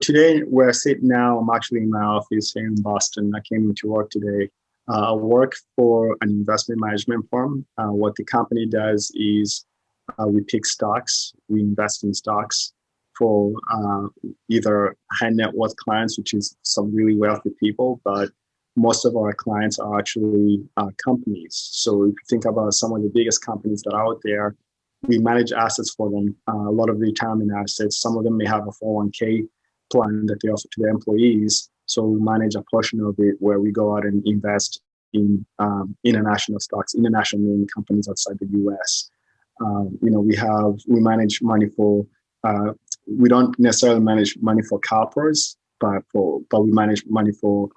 Today, where I sit now, I'm actually in my office here in Boston. I came into work today. I work for an investment management firm. What the company does is we pick stocks, we invest in stocks for either high net worth clients, which is some really wealthy people, but most of our clients are actually companies. So if you think about some of the biggest companies that are out there, we manage assets for them, a lot of retirement assets. Some of them may have a 401k plan that they offer to their employees. So we manage a portion of it where we go out and invest in international stocks, international name companies outside the US. We manage money for, we don't necessarily manage money for CalPERS, but we manage money for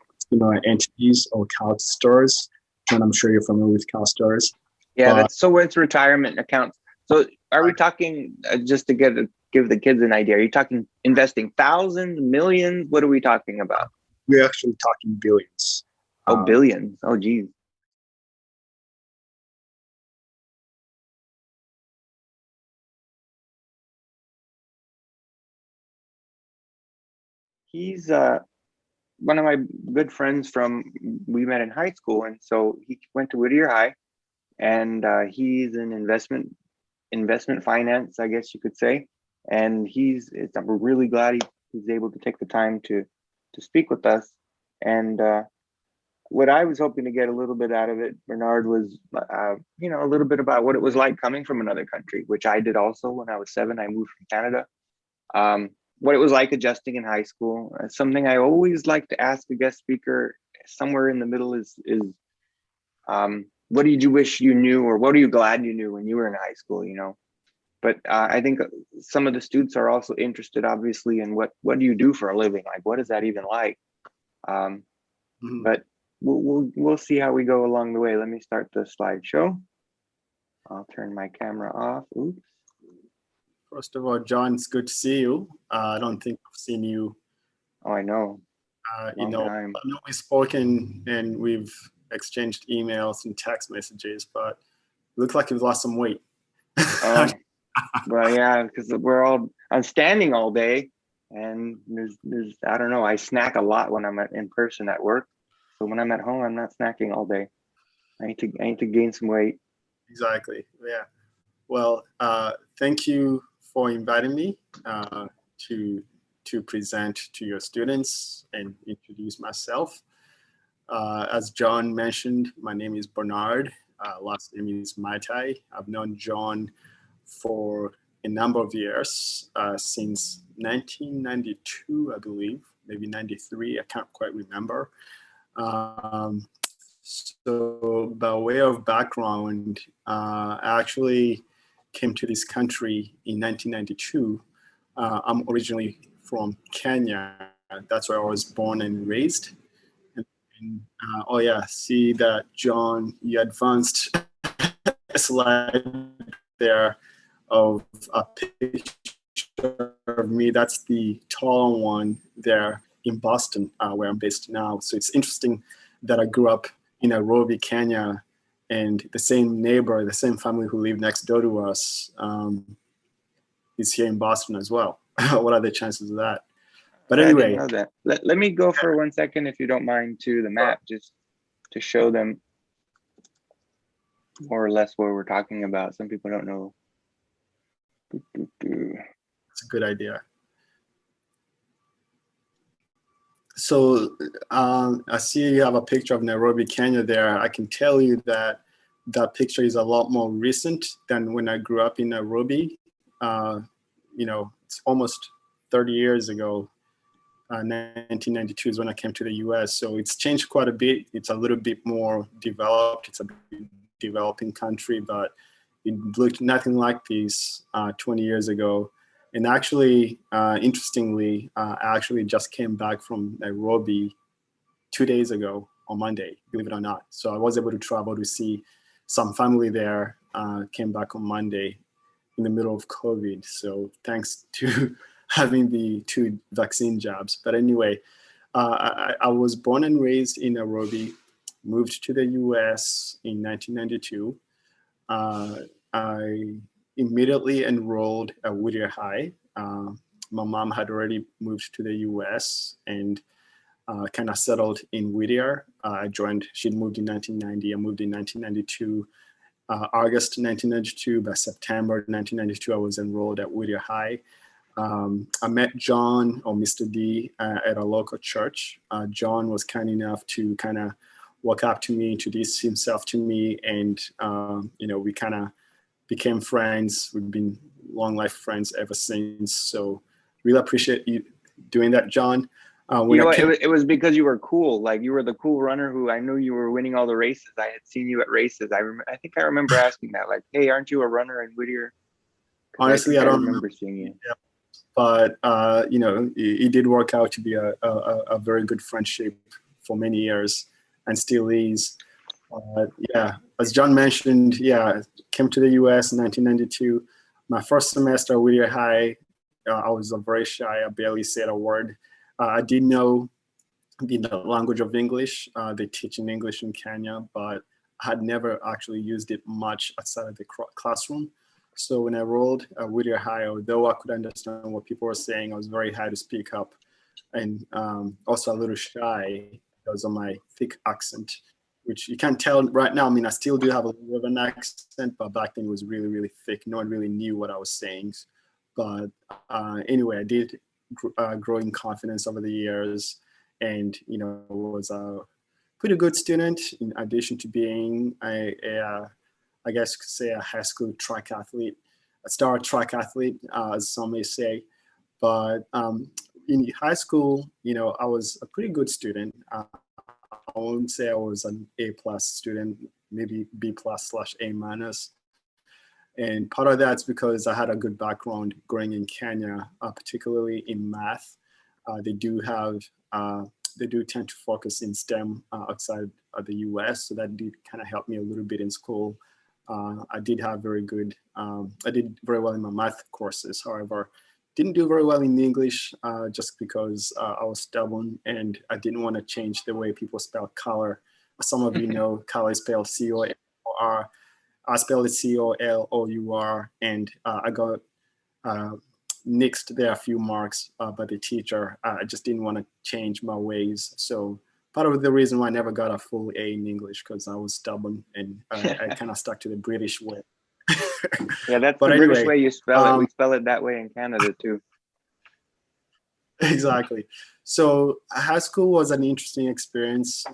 entities or CAL stores. And I'm sure you're familiar with CAL stores. Yeah, that's so it's retirement accounts. So are we talking just to give the kids an idea? Are you talking investing thousands, millions? What are we talking about? We're actually talking billions. Oh, billions. Oh, geez. He's one of my good friends we met in high school. And so he went to Whittier High, and he's in investment finance, I guess you could say. And I'm really glad he's able to take the time to speak with us. And what I was hoping to get a little bit out of it, Bernard, was a little bit about what it was like coming from another country, which I did also when I was 7. I moved from Canada. What it was like adjusting in high school. Something I always like to ask a guest speaker somewhere in the middle is what did you wish you knew, or what are you glad you knew when you were in high school? But I think some of the students are also interested, obviously, in what do you do for a living? Like, what is that even like? But we'll see how we go along the way. Let me start the slideshow. I'll turn my camera off. Oops. First of all, John, it's good to see you. I don't think I've seen you. Oh, I know. I know we've spoken and we've exchanged emails and text messages, but it looks like you've lost some weight. Well, yeah, because I'm standing all day, and there's I don't know. I snack a lot when I'm in person at work. So when I'm at home, I'm not snacking all day. I need to gain some weight. Exactly. Yeah. Well, thank you for inviting me to present to your students and introduce myself. As John mentioned, my name is Bernard. Last name is Maitai. I've known John for a number of years, since 1992, I believe, maybe 93. I can't quite remember. So by way of background, I actually came to this country in 1992. I'm originally from Kenya. That's where I was born and raised. Oh yeah, see that, John, you advanced a slide there of a picture of me. That's the tall one there in Boston, where I'm based now. So it's interesting that I grew up in Nairobi, Kenya, and the same neighbor, the same family who lived next door to us is here in Boston as well. What are the chances of that? But anyway. I didn't know that. Let me go for 1 second, if you don't mind, to the map, just to show them more or less what we're talking about. Some people don't know. That's a good idea. So I see you have a picture of Nairobi, Kenya there. I can tell you that that picture is a lot more recent than when I grew up in Nairobi. It's almost 30 years ago. 1992 is when I came to the US. So it's changed quite a bit. It's a little bit more developed. It's a developing country, but it looked nothing like this 20 years ago. And actually, interestingly, I actually just came back from Nairobi 2 days ago on Monday, believe it or not. So I was able to travel to see some family there, came back on Monday in the middle of COVID. So thanks to having the 2 vaccine jabs. But anyway, I was born and raised in Nairobi, moved to the US in 1992. I immediately enrolled at Whittier High. my mom had already moved to the US and kind of settled in Whittier. She'd moved in 1990. I moved in 1992. August 1992, by September 1992, I was enrolled at Whittier High. I met John, or Mr. D, at a local church. John was kind enough to kind of walk up to me, introduce himself to me, and we kind of became friends. We've been long life friends ever since. So really appreciate you doing that, John. It was because you were cool. Like, you were the cool runner who I knew you were winning all the races. I had seen you at races. I think I remember asking that, like, hey, aren't you a runner in Whittier? Honestly, I don't remember seeing you. Yeah. But it did work out to be a very good friendship for many years, and still is. As John mentioned, came to the US in 1992. My first semester at Whittier High, I was very shy. I barely said a word. I did know the language of English. They teach in English in Kenya, but I had never actually used it much outside of the classroom. So when I enrolled at Whittier High, although I could understand what people were saying, I was very high to speak up, and also a little shy because of my thick accent, which you can't tell right now. I mean, I still do have a little bit of an accent, but back then it was really, really thick. No one really knew what I was saying. But anyway, I did grow in confidence over the years, and was a pretty good student in addition to being I guess you could say a high school track athlete, a star track athlete, as some may say. But in high school, I was a pretty good student. I wouldn't say I was an A+ student, maybe B+/A-. And part of that's because I had a good background growing in Kenya, particularly in math. They do tend to focus in STEM outside of the US, so that did kind of help me a little bit in school. I did very well in my math courses. However, didn't do very well in English just because I was stubborn and I didn't want to change the way people spell color. Some of you know color is spelled C-O-L-O-R. I spelled it C-O-L-O-U-R, and I got nixed there a few marks by the teacher. I just didn't want to change my ways. So part of the reason why I never got a full A in English, because I was stubborn and I kind of stuck to the British way. Yeah, that's the British way you spell it. We spell it that way in Canada too. Exactly. So high school was an interesting experience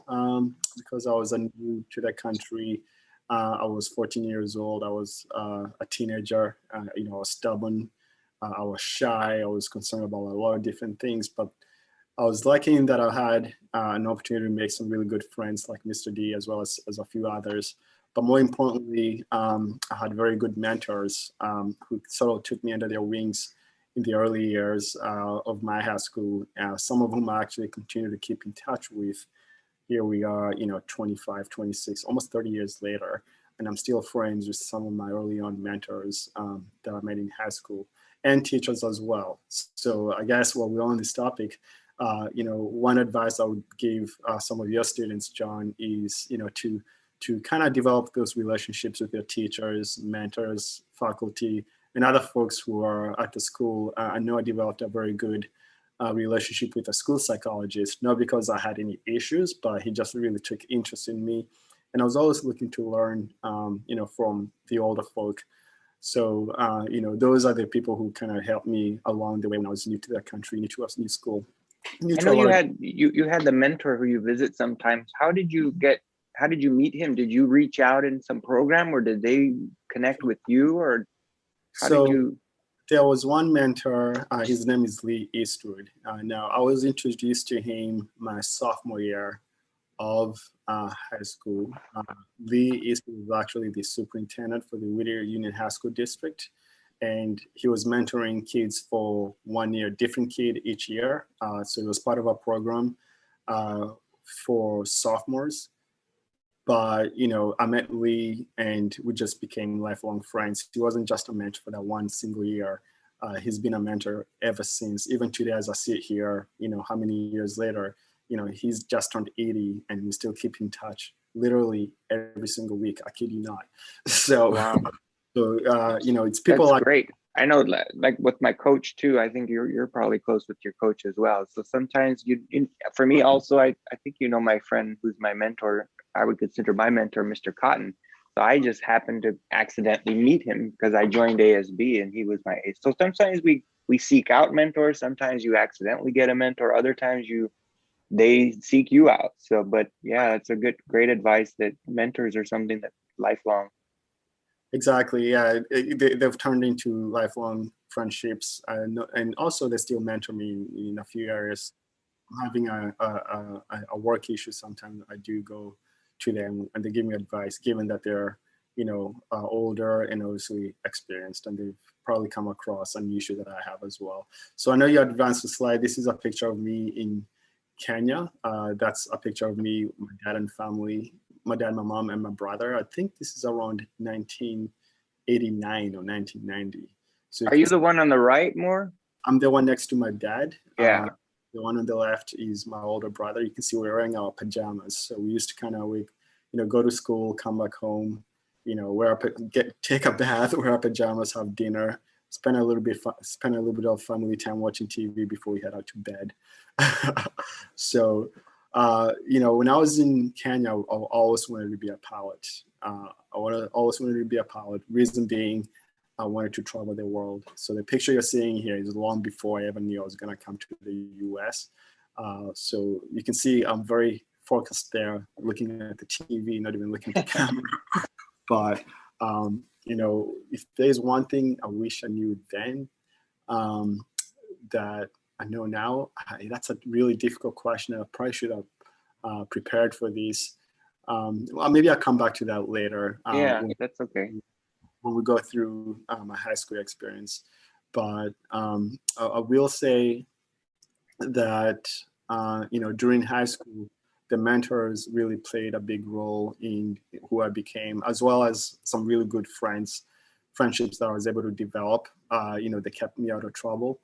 because I was new to the country. I was 14 years old. I was a teenager. I was stubborn. I was shy. I was concerned about a lot of different things, but I was lucky in that I had an opportunity to make some really good friends like Mr. D, as well as a few others. But more importantly, I had very good mentors who sort of took me under their wings in the early years of my high school, some of whom I actually continue to keep in touch with. Here we are, 25, 26, almost 30 years later, and I'm still friends with some of my early on mentors that I met in high school, and teachers as well. So I guess while we're on this topic, one advice I would give some of your students, John, is, to kind of develop those relationships with your teachers, mentors, faculty, and other folks who are at the school. I know I developed a very good relationship with a school psychologist, not because I had any issues, but he just really took interest in me. And I was always looking to learn, from the older folk. So, those are the people who kind of helped me along the way when I was new to that country, new to a new school. I know you had the mentor who you visit sometimes. How did you meet him? Did you reach out in some program, or did they connect with you, or did you? There was one mentor, his name is Lee Eastwood. Now, I was introduced to him my sophomore year of high school. Lee Eastwood was actually the superintendent for the Whittier Union High School District, and he was mentoring kids for 1 year, different kid each year. So it was part of a program for sophomores. But, I met Lee and we just became lifelong friends. He wasn't just a mentor for that one single year. He's been a mentor ever since. Even today, as I sit here, how many years later, he's just turned 80 and we still keep in touch literally every single week. I kid you not. So, wow. So, it's people. That's like great. I know, like with my coach too. I think you're probably close with your coach as well. So sometimes for me also, I think my friend who's my mentor. I would consider my mentor, Mr. Cotton. So I just happened to accidentally meet him because I joined ASB and he was my age. So sometimes we seek out mentors. Sometimes you accidentally get a mentor. Other times they seek you out. So, but yeah, it's a great advice that mentors are something that lifelong. Exactly. Yeah, they've turned into lifelong friendships, and also they still mentor me in a few areas. Having a work issue, sometimes I do go to them and they give me advice, given that they're older and obviously experienced, and they've probably come across an issue that I have as well. So I know you advanced the slide. This is a picture of me in Kenya. That's a picture of me, my dad and family, my dad, my mom, and my brother. I think this is around 1989 or 1990. So Are you the one on the right more? I'm the one next to my dad. Yeah. The one on the left is my older brother. You can see we're wearing our pajamas. So we used to kind of go to school, come back home, take a bath, wear our pajamas, have dinner, spend a little bit of family time watching TV before we head out to bed. So, when I was in Kenya, I always wanted to be a pilot. Always wanted to be a pilot. Reason being, I wanted to travel the world. So the picture you're seeing here is long before I ever knew I was going to come to the US. So you can see I'm very focused there, looking at the TV, not even looking at the camera. But, if there's one thing I wish I knew then that I know now, that's a really difficult question. I probably should have prepared for this. Well, maybe I'll come back to that later. Yeah, that's okay. When we go through my high school experience. But I will say that, during high school, the mentors really played a big role in who I became, as well as some really good friendships that I was able to develop. They kept me out of trouble.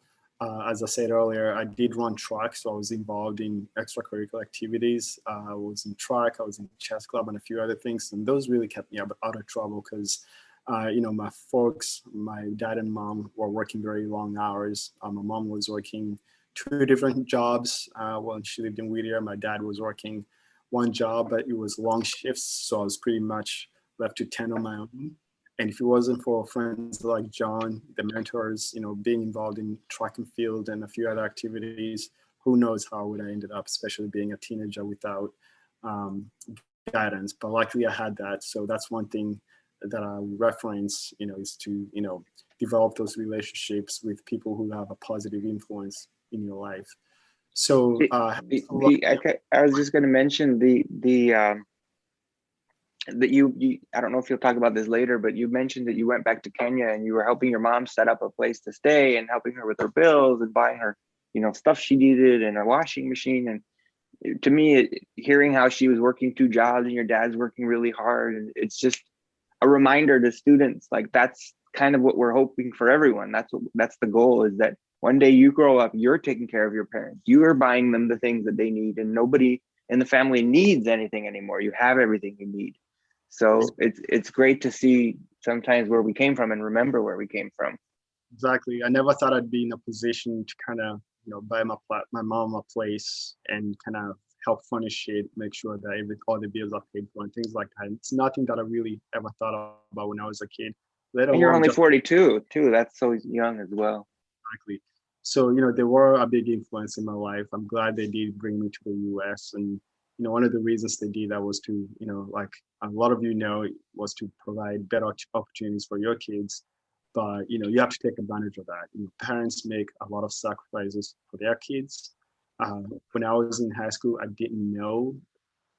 As I said earlier, I did run track, so I was involved in extracurricular activities. I was in track, I was in chess club, and a few other things, and those really kept me out of trouble because my folks, my dad and mom were working very long hours. My mom was working two different jobs when she lived in Whittier. My dad was working one job, but it was long shifts, so I was pretty much left to tend on my own. And if it wasn't for friends like John, the mentors, being involved in track and field and a few other activities, who knows how would I ended up, especially being a teenager without guidance. But luckily I had that. So that's one thing that I reference, is to, develop those relationships with people who have a positive influence in your life. So I was just going to mention that you I don't know if you'll talk about this later, but you mentioned that you went back to Kenya and you were helping your mom set up a place to stay and helping her with her bills and buying her, stuff she needed and a washing machine. And to me, hearing how she was working two jobs and your dad's working really hard, and it's just a reminder to students, like that's kind of what we're hoping for everyone. That's the goal, is that one day you grow up, you're taking care of your parents, you are buying them the things that they need, and nobody in the family needs anything anymore. You have everything you need. So it's great to see sometimes where we came from and remember where we came from. Exactly. I never thought I'd be in a position to kind of, buy my mom a place and kind of help furnish it, make sure that all the bills are paid for and things like that. It's nothing that I really ever thought about when I was a kid. Let And you're alone only 42 too. That's so young as well. exactly. So, they were a big influence in my life. I'm glad they did bring me to the US. And, one of the reasons they did that was to, like a lot of was to provide better opportunities for your kids. But, you have to take advantage of that. Parents make a lot of sacrifices for their kids. When I was in high school, I didn't know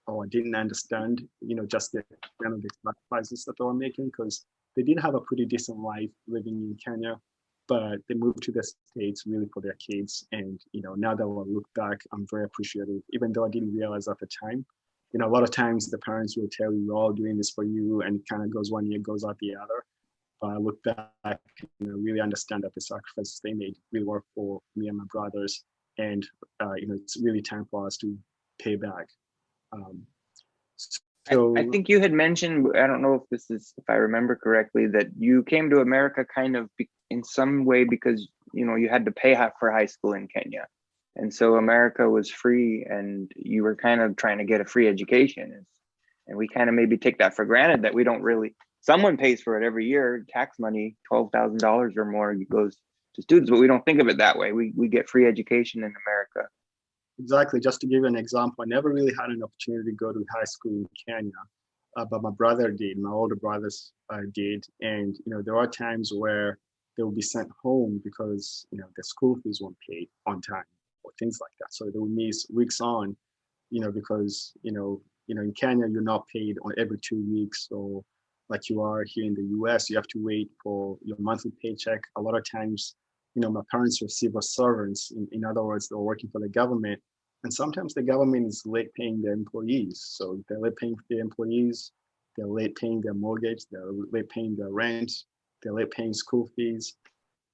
or I didn't understand, just the kind of the sacrifices that they were making, because they did have a pretty decent life living in Kenya, but they moved to the States really for their kids. And, now that I look back, I'm very appreciative, even though I didn't realize at the time. A lot of times the parents will tell you, we're all doing this for you, and it kind of goes one year, goes out the other. But I look back, really understand that the sacrifices they made really were for me and my brothers. And, it's really time for us to pay back. I think you had mentioned, I don't know if I remember correctly, that you came to America kind of in some way because, you know, you had to pay for high school in Kenya. And so America was free and you were kind of trying to get a free education. And we kind of maybe take that for granted that we don't really, someone pays for it every year, tax money, $12,000 or more goes to students, but we don't think of it that way. We get free education in America. Exactly. Just to give you an example, I never really had an opportunity to go to high school in Kenya, but my brother did. My older brothers did, and you know there are times where they will be sent home because you know the school fees weren't paid on time or things like that. So they will miss weeks on, you know, because in Kenya you're not paid on every 2 weeks or like you are here in the US. You have to wait for your monthly paycheck. A lot of times, you know, my parents were civil servants. In other words, they were working for the government. And sometimes the government is late paying their employees. So they're late paying their employees, they're late paying their mortgage, they're late paying their rent, they're late paying school fees.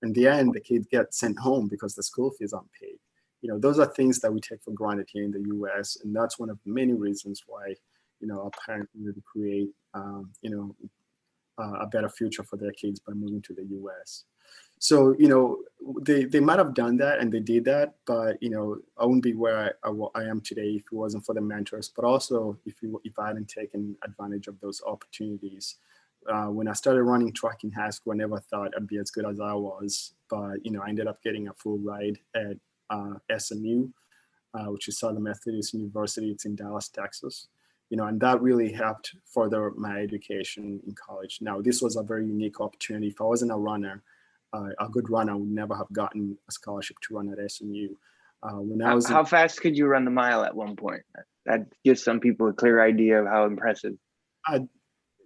In the end, the kids get sent home because the school fees aren't paid. You know, those are things that we take for granted here in the US. And that's one of many reasons why, you know, our parents need to create, a better future for their kids by moving to the US. So, you know, they might have done that and they did that, but, you know, I wouldn't be where I am today if it wasn't for the mentors, but also if I hadn't taken advantage of those opportunities. When I started running track in high school, I never thought I'd be as good as I was, but, you know, I ended up getting a full ride at SMU, which is Southern Methodist University. It's in Dallas, Texas. You know, and that really helped further my education in college. Now, this was a very unique opportunity. If I wasn't a runner, a good runner, would never have gotten a scholarship to run at SMU. How fast could you run the mile at one point? That gives some people a clear idea of how impressive.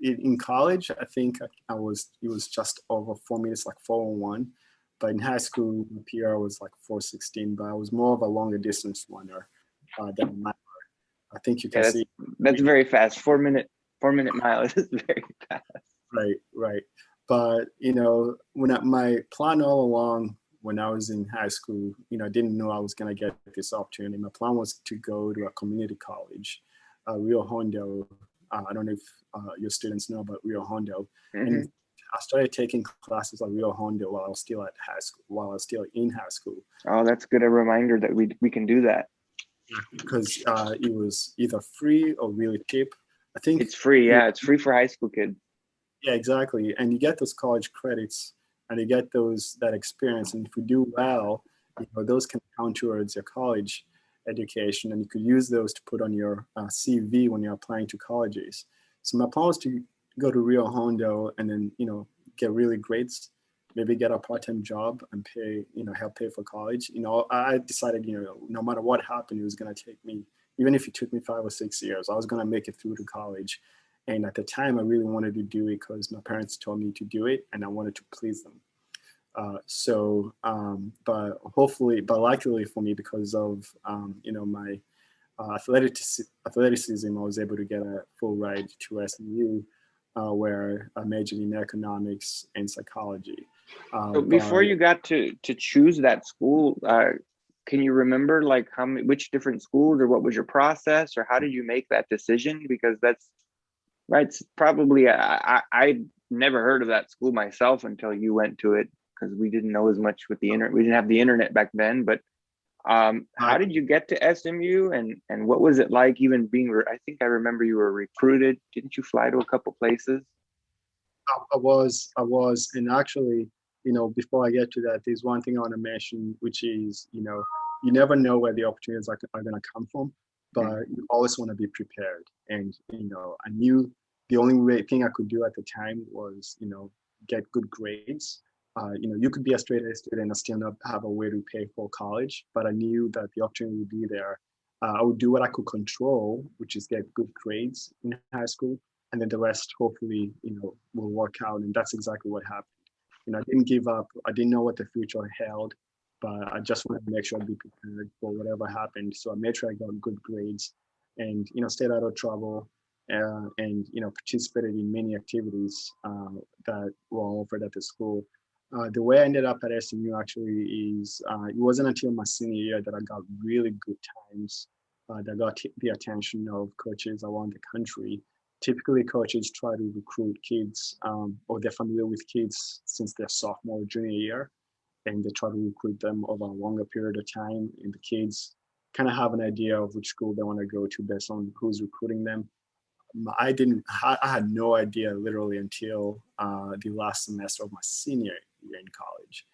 In college, I think it was just over 4 minutes, like 4:01. But in high school, my PR was like 4:16. But I was more of a longer distance runner than my. I think you can see. That's very fast. 4 minute mile is very fast. Right. But you know, my plan all along when I was in high school, you know, I didn't know I was gonna get this opportunity. My plan was to go to a community college, Rio Hondo. I don't know if your students know about Rio Hondo. Mm-hmm. And I started taking classes at Rio Hondo while I was still in high school. Oh, that's good. A reminder that we can do that. Because it was either free or really cheap. I think it's free. Yeah, it's free for high school kids. Yeah, exactly. And you get those college credits and you get that experience. And if you do well, you know, those can count towards your college education, and you could use those to put on your CV when you're applying to colleges. So my plan was to go to Rio Hondo and then, you know, get really grades, maybe get a part-time job and help pay for college. You know, I decided, you know, no matter what happened, it was going to take me, even if it took me 5 or 6 years, I was going to make it through to college. And at the time, I really wanted to do it because my parents told me to do it and I wanted to please them. But luckily for me, because of, my athleticism, I was able to get a full ride to SMU, where I majored in economics and psychology. So before you got to choose that school, can you remember like which different schools, or what was your process, or how did you make that decision? Because that's right. It's probably I never heard of that school myself until you went to it, because we didn't know as much with the internet. We didn't have the internet back then. But how did you get to SMU, and what was it like even being? I think I remember you were recruited. Didn't you fly to a couple places? I was, and actually, you know, before I get to that, there's one thing I want to mention, which is, you know, you never know where the opportunities are going to come from, but you always want to be prepared. And, you know, I knew the only thing I could do at the time was, you know, get good grades. You know, you could be a straight A student and still not have a way to pay for college, but I knew that the opportunity would be there. I would do what I could control, which is get good grades in high school, and then the rest hopefully, you know, will work out. And that's exactly what happened. You know, I didn't give up. I didn't know what the future held, but I just wanted to make sure I'd be prepared for whatever happened. So I made sure I got good grades and, you know, stayed out of trouble, and, you know, participated in many activities that were offered at the school. The way I ended up at SMU actually is it wasn't until my senior year that I got really good times, that got the attention of coaches around the country. typically coaches try to recruit kids or they're familiar with kids since their sophomore or junior year, and they try to recruit them over a longer period of time. And the kids kind of have an idea of which school they want to go to based on who's recruiting them. I had no idea literally until the last semester of my senior year in college.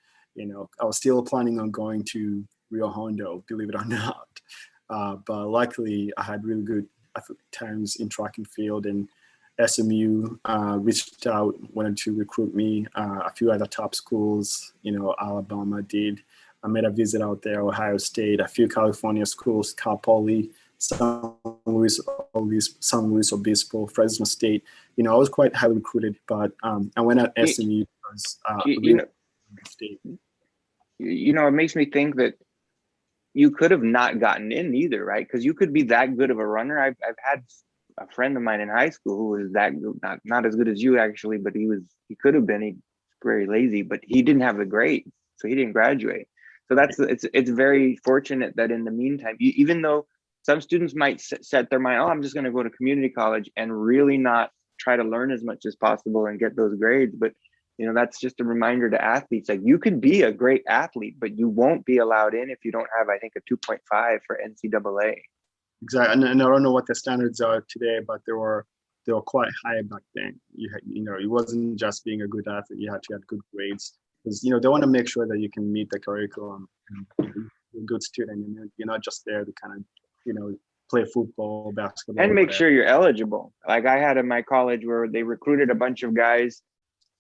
I was still planning on going to Rio Hondo, believe it or not. But luckily, I had really good times in track and field, and SMU reached out, wanted to recruit me. A few other top schools, Alabama did. I made a visit out there, Ohio State, a few California schools, Cal Poly, San Luis Obispo, Fresno State. I was quite highly recruited, but I went at SMU because it makes me think that you could have not gotten in either, right? Because you could be that good of a runner. I've had a friend of mine in high school who was that good, not as good as you actually, but he could have been. He's very lazy, but he didn't have the grades, so he didn't graduate. So it's very fortunate that in the meantime, even though some students might set their mind, I'm just going to go to community college and really not try to learn as much as possible and get those grades. But that's just a reminder to athletes, like you could be a great athlete, but you won't be allowed in if you don't have, I think, a 2.5 for NCAA. Exactly, and I don't know what the standards are today, but they were quite high back then. It wasn't just being a good athlete; you had to have good grades because they want to make sure that you can meet the curriculum and you're a good student. And you're not just there to kind of play football, basketball, and make sure you're eligible. Like I had in my college where they recruited a bunch of guys.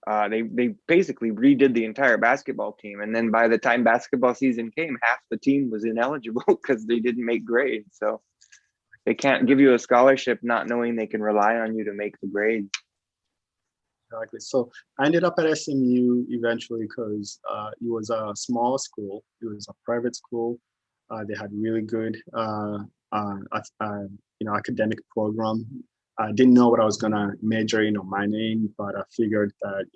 They basically redid the entire basketball team, and then by the time basketball season came, half the team was ineligible because they didn't make grades. So they can't give you a scholarship not knowing they can rely on you to make the grades. Exactly. So I ended up at SMU eventually because it was a small school. It was a private school. They had really good academic program. I didn't know what I was gonna major minor in, but I figured that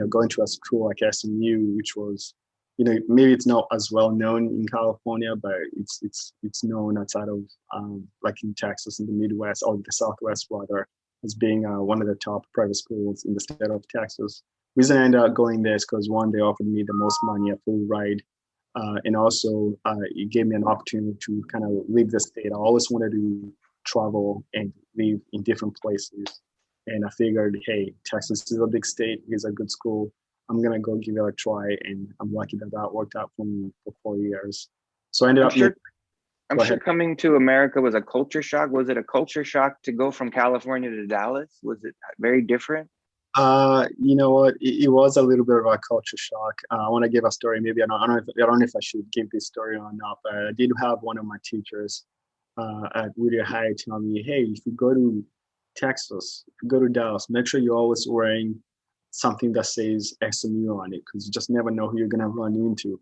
going to a school like SMU, which was maybe it's not as well known in California, but it's known outside of like in Texas, in the Midwest or the Southwest rather, as being one of the top private schools in the state of Texas. The reason I ended up going there is because one, they offered me the most money, a full ride, and also it gave me an opportunity to kind of leave the state. I always wanted to travel and live in different places. And I figured, hey, Texas is a big state. It's a good school. I'm going to go give it a try. And I'm lucky that worked out for me for 4 years. So I ended up. I'm sure coming to America was a culture shock. Was it a culture shock to go from California to Dallas? Was it very different? You know what? It was a little bit of a culture shock. I want to give a story. Maybe I don't know if I should give this story or not, but I did have one of my teachers at Whittier High tell me, hey, if you go to Texas, if you go to Dallas, make sure you're always wearing something that says SMU on it because you just never know who you're going to run into.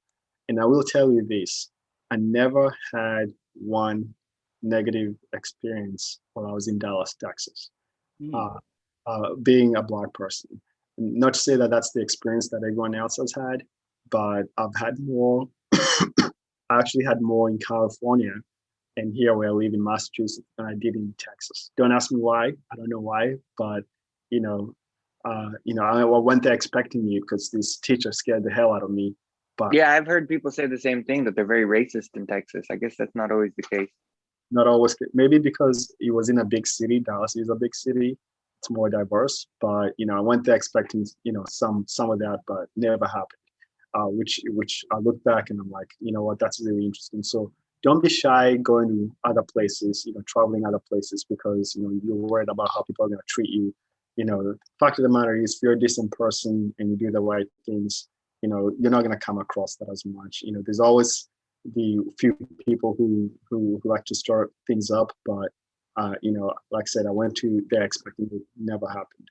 And I will tell you this, I never had one negative experience while I was in Dallas, Texas, being a Black person. Not to say that that's the experience that everyone else has had, but I've had more, I actually had more in California and here where I live in Massachusetts than I did in Texas. Don't ask me why. I don't know why, but I went there expecting you because this teacher scared the hell out of me. But yeah, I've heard people say the same thing, that they're very racist in Texas. I guess that's not always the case. Not always. Maybe because it was in a big city. Dallas is a big city. It's more diverse. But I went there expecting some of that, but never happened. Which I look back and I'm like, what, that's really interesting. So don't be shy going to other places, traveling other places because, you're worried about how people are going to treat you. The fact of the matter is, if you're a decent person and you do the right things, you're not going to come across that as much. There's always the few people who like to start things up. But, like I said, I went to there expecting it never happened.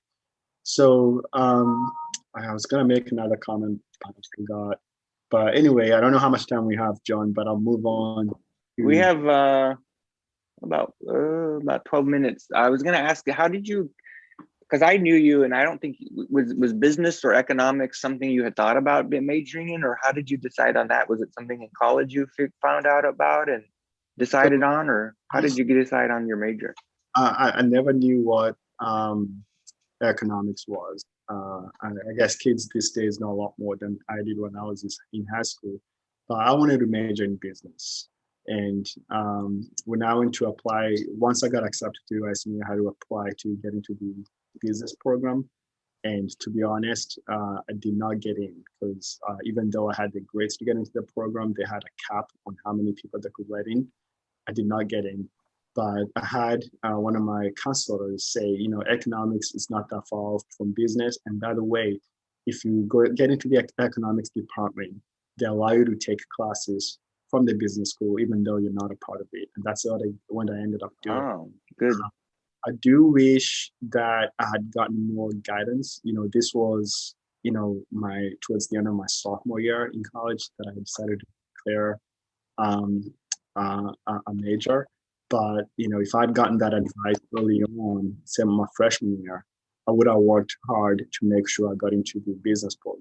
So I was going to make another comment, but I forgot. But anyway, I don't know how much time we have, John, but I'll move on. We have about 12 minutes. I was going to ask, how did you, because I knew you and I don't think, was business or economics something you had thought about majoring in, or how did you decide on that? Was it something in college you found out about and decided on, or how did you decide on your major? I never knew what economics was. I guess kids these days know a lot more than I did when I was in high school. But I wanted to major in business. And when I went to apply, once I got accepted to USME, I had to apply to get into the business program. And to be honest, I did not get in because even though I had the grades to get into the program, they had a cap on how many people they could let in. I did not get in. But I had one of my counselors say, economics is not that far off from business. And by the way, if you get into the economics department, they allow you to take classes from the business school, even though you're not a part of it. And that's what I ended up doing. Oh, good. I do wish that I had gotten more guidance. This was, my towards the end of my sophomore year in college that I decided to declare um, a major. But if I'd gotten that advice early on, say my freshman year, I would have worked hard to make sure I got into the business program.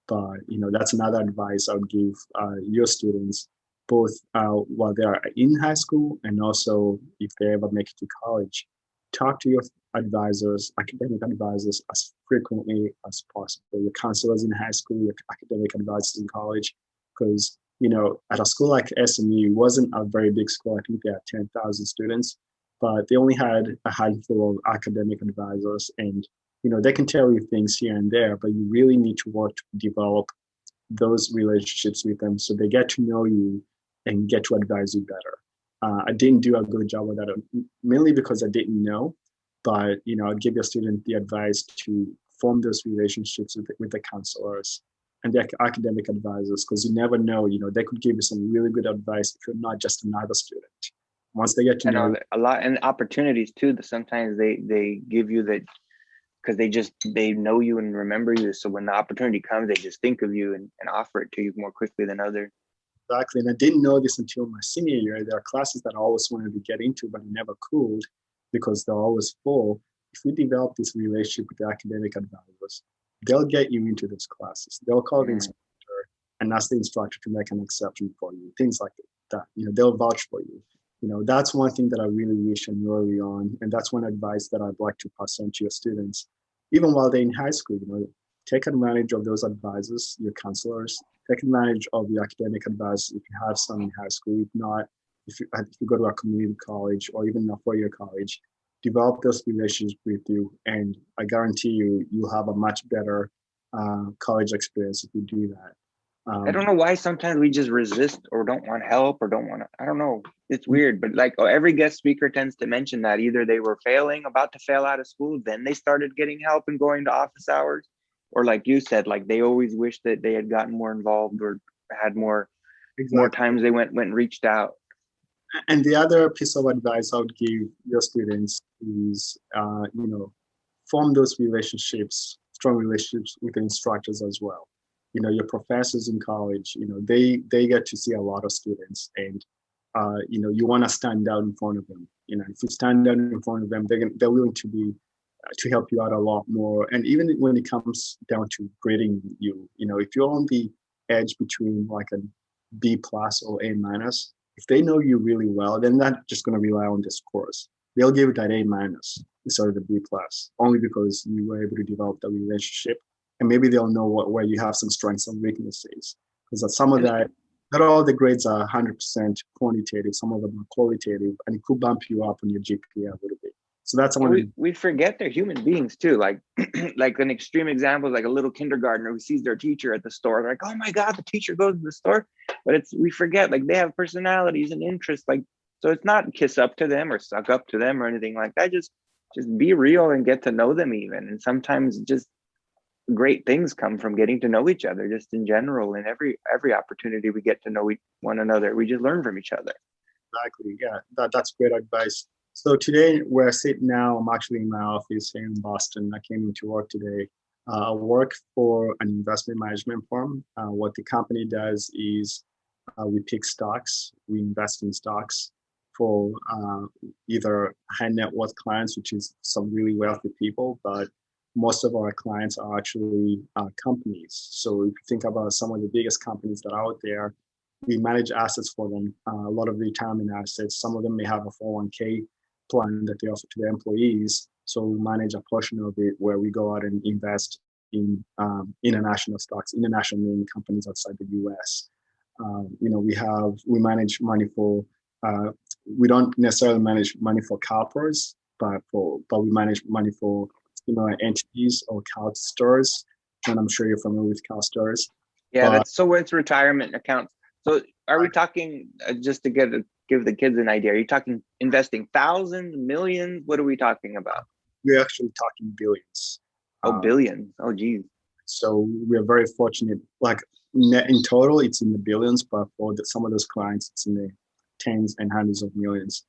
But that's another advice I would give your students, both while they are in high school and also if they ever make it to college. Talk to your advisors, academic advisors, as frequently as possible. Your counselors in high school, your academic advisors in college, because at a school like SMU, it wasn't a very big school. I think they had 10,000 students, but they only had a handful of academic advisors, and they can tell you things here and there, but you really need to work to develop those relationships with them so they get to know you and get to advise you better. I didn't do a good job of that, mainly because I didn't know, but I'd give your student the advice to form those relationships with the counselors and the academic advisors, because you never know, they could give you some really good advice if you're not just another student. Once they get to know a lot, and opportunities too, that sometimes they give you that because they know you and remember you. So when the opportunity comes, they just think of you and offer it to you more quickly than others. Exactly. And I didn't know this until my senior year. There are classes that I always wanted to get into, but I never could because they're always full. If you develop this relationship with the academic advisors, they'll get you into those classes. They'll call the instructor and ask the instructor to make an exception for you, things like that. They'll vouch for you. That's one thing that I really wish I knew early on. And that's one advice that I'd like to pass on to your students, even while they're in high school. Take advantage of those advisors, your counselors. Take advantage of the academic advisors if you have some in high school. If not, if you go to a community college or even a four-year college, develop those relationships with you, and I guarantee you'll have a much better college experience if you do that. I don't know why sometimes we just resist or don't want help or don't want to. I don't know. It's weird, but like every guest speaker tends to mention that either they were about to fail out of school, then they started getting help and going to office hours, or like you said, like they always wish that they had gotten more involved or had more times they went and reached out. And the other piece of advice I would give your students is, form those relationships, strong relationships with the instructors as well. Your professors in college, they get to see a lot of students, and you want to stand out in front of them. If you stand out in front of them, they're willing to help you out a lot more. And even when it comes down to grading you, if you're on the edge between like a B plus or A minus, if they know you really well, then they're not just going to rely on this course. They'll give it that A minus instead of the B plus, only because you were able to develop the relationship. And maybe they'll know where you have some strengths and weaknesses. Because some of that, not all the grades are 100% quantitative. Some of them are qualitative, and it could bump you up on your GPA a little bit. So that's one. We forget they're human beings too. Like, like an extreme example, like a little kindergartner who sees their teacher at the store. They're like, "Oh my God, the teacher goes to the store," but we forget like they have personalities and interests. Like, so it's not kiss up to them or suck up to them or anything like that. Just be real and get to know them even. And sometimes just great things come from getting to know each other, just in general. And every opportunity we get to know one another, we just learn from each other. Exactly. Yeah, that's great advice. So today, where I sit now, I'm actually in my office here in Boston. I came into work today. I work for an investment management firm. What the company does is we pick stocks, we invest in stocks for either high net worth clients, which is some really wealthy people, but most of our clients are actually companies. So if you think about some of the biggest companies that are out there, we manage assets for them, a lot of retirement assets. Some of them may have a 401k plan that they offer to their employees. So we manage a portion of it where we go out and invest in international stocks, international name companies outside the US. We manage money for, we don't necessarily manage money for CalPERS, but we manage money for similar entities or Cal stores. And I'm sure you're familiar with Cal stores. Yeah, that's so it's retirement accounts. So are we talking, just to give the kids an idea, are you talking investing thousands, millions? What are we talking about? We're actually talking billions. Oh, billions. Oh, geez. So we're very fortunate. Like in total, it's in the billions, but for some of those clients, it's in the tens and hundreds of millions.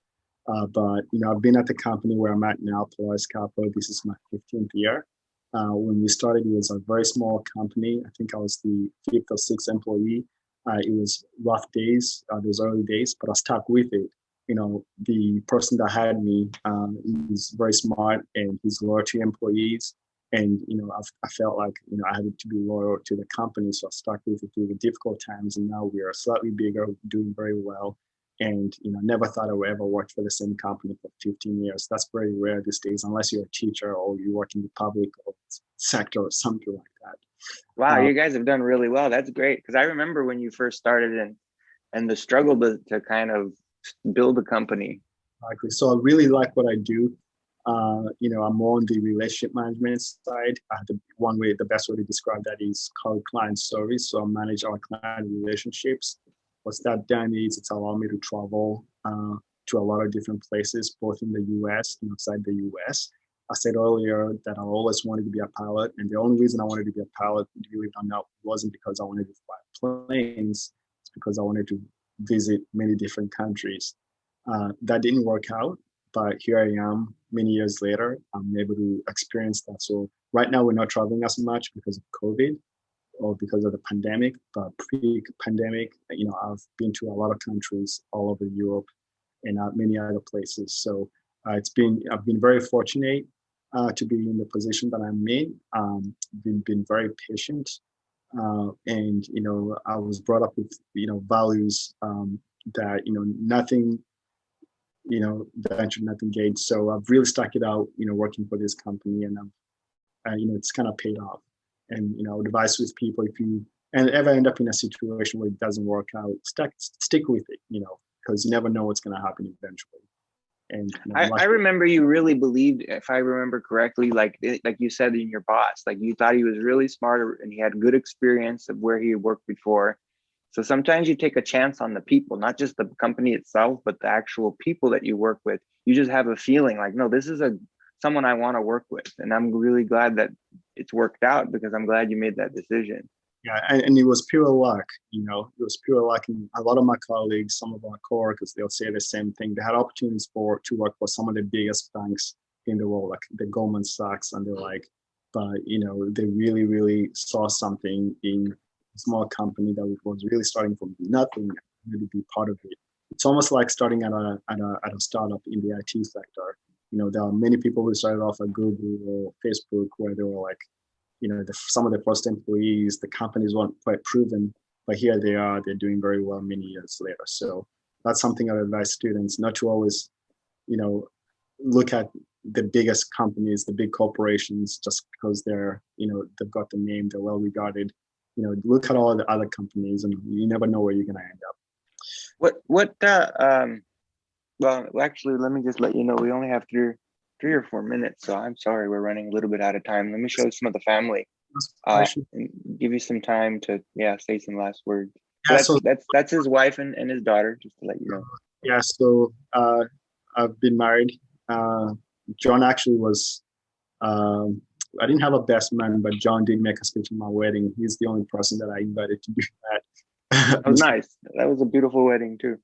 But I've been at the company where I'm at now, Polaris Capital. This is my 15th year. When we started, it was a very small company. I think I was the fifth or sixth employee. It was rough days, those early days, but I stuck with it. The person that hired me is very smart and he's loyal to employees. And, I felt like, I had to be loyal to the company. So I stuck with it through the difficult times. And now we are slightly bigger, doing very well. And, never thought I would ever work for the same company for 15 years. That's very rare these days, unless you're a teacher or you work in the public or sector or something like that. Wow, you guys have done really well. That's great. Because I remember when you first started and the struggle to kind of build a company. Exactly. So I really like what I do. I'm more on the relationship management side. The best way to describe that is called client service. So I manage our client relationships. What's that done is it's allowed me to travel to a lot of different places, both in the US and outside the US. I said earlier that I always wanted to be a pilot. And the only reason I wanted to be a pilot, believe it or not, wasn't because I wanted to fly planes. It's because I wanted to visit many different countries. That didn't work out, but here I am many years later. I'm able to experience that. So right now we're not traveling as much because of COVID or because of the pandemic, but pre-pandemic, I've been to a lot of countries all over Europe and many other places. So I've been very fortunate to be in the position that I'm in. Been very patient, and I was brought up with values that nothing venture, nothing gained. So I've really stuck it out, working for this company, and it's kind of paid off. And I would advise with people, if you ever end up in a situation where it doesn't work out, stick with it, because you never know what's going to happen eventually. And I remember you really believed, if I remember correctly, like you said in your boss, like you thought he was really smart and he had good experience of where he worked before. So sometimes you take a chance on the people, not just the company itself, but the actual people that you work with. You just have a feeling like, no, this is someone I want to work with. And I'm really glad that it's worked out, because I'm glad you made that decision. Yeah, and it was pure luck, it was pure luck. And a lot of my colleagues, some of our coworkers, they'll say the same thing. They had opportunities to work for some of the biggest banks in the world, like the Goldman Sachs, and they're like, but they really, really saw something in a small company that was really starting from nothing, really be part of it. It's almost like starting at a startup in the IT sector. There are many people who started off at Google or Facebook where they were like, some of the first employees, the companies weren't quite proven, but here they are, they're doing very well many years later. So that's something I advise students not to always, look at the biggest companies, the big corporations, just because they're, they've got the name, they're well regarded. Look at all the other companies, and you never know where you're going to end up. Well, actually, let me just let you know, we only have three or 4 minutes, so I'm sorry we're running a little bit out of time. Let me show some of the family and give you some time to say some last words. Yeah, that's his wife and his daughter, just to let you know. Yeah, so I've been married. John actually was I didn't have a best man, but John did make a speech at my wedding. He's the only person that I invited to do that. Oh, nice. That was a beautiful wedding too.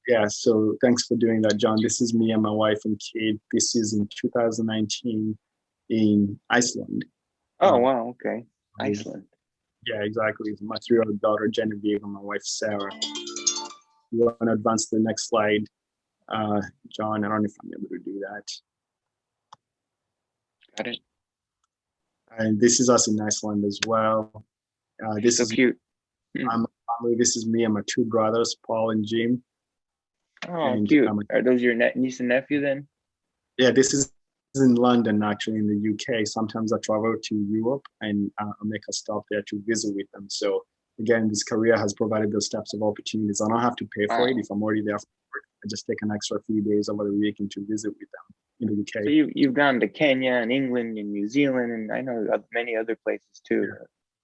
Yeah, so thanks for doing that, John. This is me and my wife and kid. This is in 2019 in Iceland. Oh, wow. Okay. Iceland. Yeah, exactly. My 3-year-old daughter, Genevieve, and my wife, Sarah. You want to advance to the next slide, John? I don't know if I'm able to do that. Got it. And this is us in Iceland as well. This is cute. This is me and my 2 brothers, Paul and Jim. Oh, and cute. Are those your niece and nephew then? Yeah, this is in London, actually, in the UK. Sometimes I travel to Europe and I make a stop there to visit with them. So again, this career has provided those types of opportunities. I don't have to pay for it if Wow. I'm already there for work. I just take an extra few days over the weekend to visit with them in the So UK. you've gone to Kenya and England and New Zealand and I know many other places too.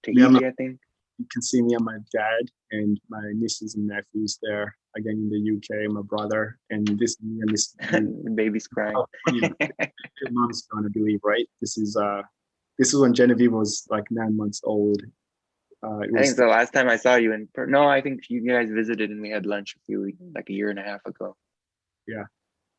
Yeah. Me and my, Tahiti, I think. you can see me and my dad and my nieces and nephews there again in the UK, my brother, and this me and this The baby's crying. how funny your mom's gonna believe, right? This is when Genevieve was like 9 months old. It I think was the last time I saw you no, I think you guys visited and we had lunch a few weeks, like a year and a half ago. yeah,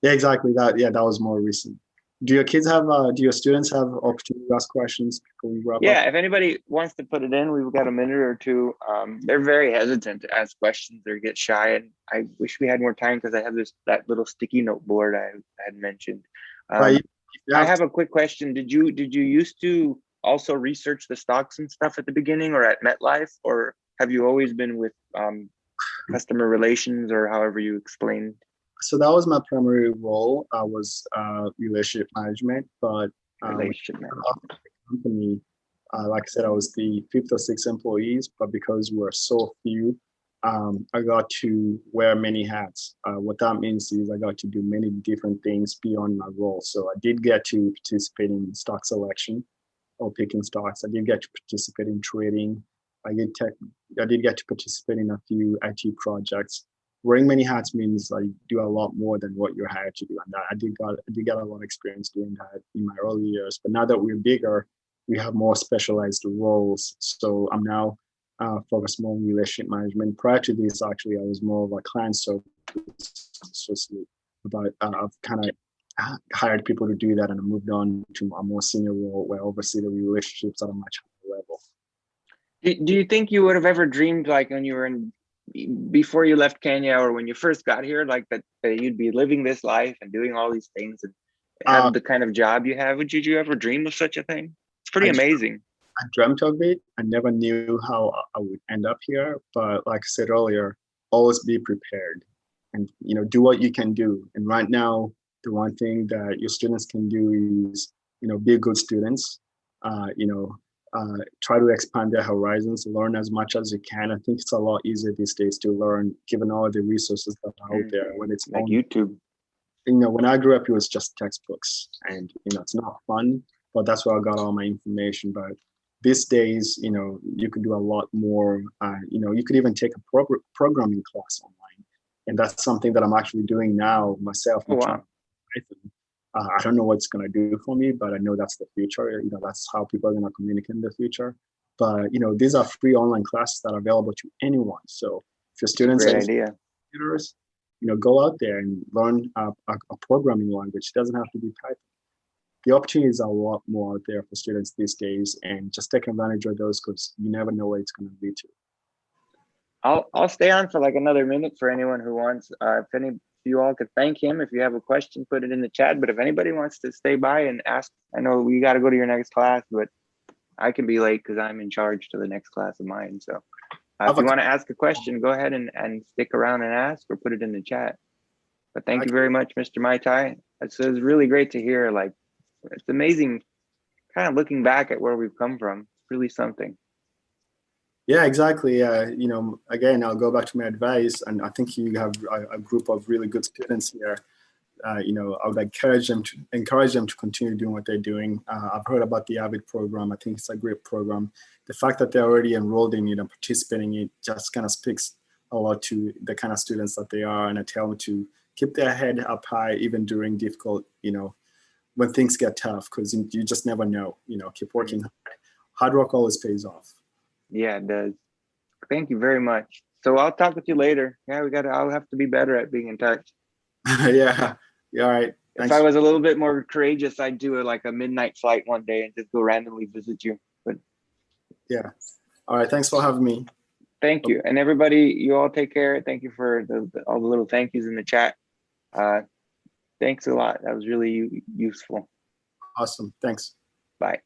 yeah, exactly that. Yeah, that was more recent. Do your kids have? Do your students have opportunity to ask questions before we wrap up? Yeah, if anybody wants to put it in, we've got a minute or two. They're very hesitant to ask questions or get shy, and I wish we had more time because I have that little sticky note board I had mentioned. But if Um, you I have, have a quick question. Did you used to also research the stocks and stuff at the beginning or at MetLife, or have you always been with customer relations or however you explained so that was my primary role. I was relationship management, but when relationship I got off management? the company, like I said, I was the fifth or sixth employees, but because we're so few, I got to wear many hats. What that means is I got to do many different things beyond my role. So I did get to participate in stock selection or picking stocks. I did get to participate in trading. I did tech, I did get to participate in a few IT projects. Wearing many hats means I do a lot more than what you're hired to do, and that I did get a lot of experience doing that in my early years. But now that we're bigger, we have more specialized roles. So I'm now focused more on relationship management. Prior to this, actually, I was more of a client service associate. But I've kind of hired people to do that, and I moved on to a more senior role where I oversee the relationships at a much higher level. Do you think you would have ever dreamed like when you were in before you left Kenya or when you first got here, like that you'd be living this life and doing all these things and Uh, have the kind of job you have? Did you ever dream of such a thing? It's pretty I, amazing. I dreamt of it. I never knew how I would end up here, but like I said earlier, always be prepared, and do what you can do. And right now, the one thing that your students can do is be good students. Uh, you know, try to expand their horizons, learn as much as you can. I think it's a lot easier these days to learn, given all the resources that are out there. When it's Like YouTube. when I grew up, it was just textbooks, and it's not fun, but that's where I got all my information. But these days, you could do a lot more. You could even take a programming class online, and that's something that I'm actually doing now myself. Oh I'm trying wow. Python. I don't know what it's going to do for me, but I know that's the future. That's how people are going to communicate in the future. But these are free online classes that are available to anyone. So if your It's a students great are idea. computers, go out there and learn a programming language. It doesn't have to be Python. The opportunities are a lot more out there for students these days, and just take advantage of those because you never know where it's going to lead to. I'll stay on for like another minute for anyone who wants. If any of you all could thank him. If you have a question, put it in the chat. But if anybody wants to stay by and ask, I know we got to go to your next class, but I can be late because I'm in charge to the next class of mine. So if you want to ask a question, go ahead and stick around and ask or put it in the chat. But thank you very much, Mr. Mai Tai. It's really great to hear. Like, it's amazing kind of looking back at where we've come from. It's really something. Yeah, exactly. Again, I'll go back to my advice, and I think you have a group of really good students here. I would encourage them to continue doing what they're doing. I've heard about the AVID program. I think it's a great program. The fact that they're already enrolled in it and participating in it just kind of speaks a lot to the kind of students that they are, and I tell them to keep their head up high even during difficult, when things get tough, because you just never know. Keep working hard. Hard work always pays off. Yeah, it does. Thank you very much. So I'll talk with you later. Yeah, I'll have to be better at being in touch. Yeah. All right. Thanks. If I was a little bit more courageous, I'd do like a midnight flight one day and just go randomly visit you. But yeah. All right. Thanks for having me. Thank you. And everybody, you all take care. Thank you for all the little thank yous in the chat. Thanks a lot. That was really useful. Awesome. Thanks. Bye.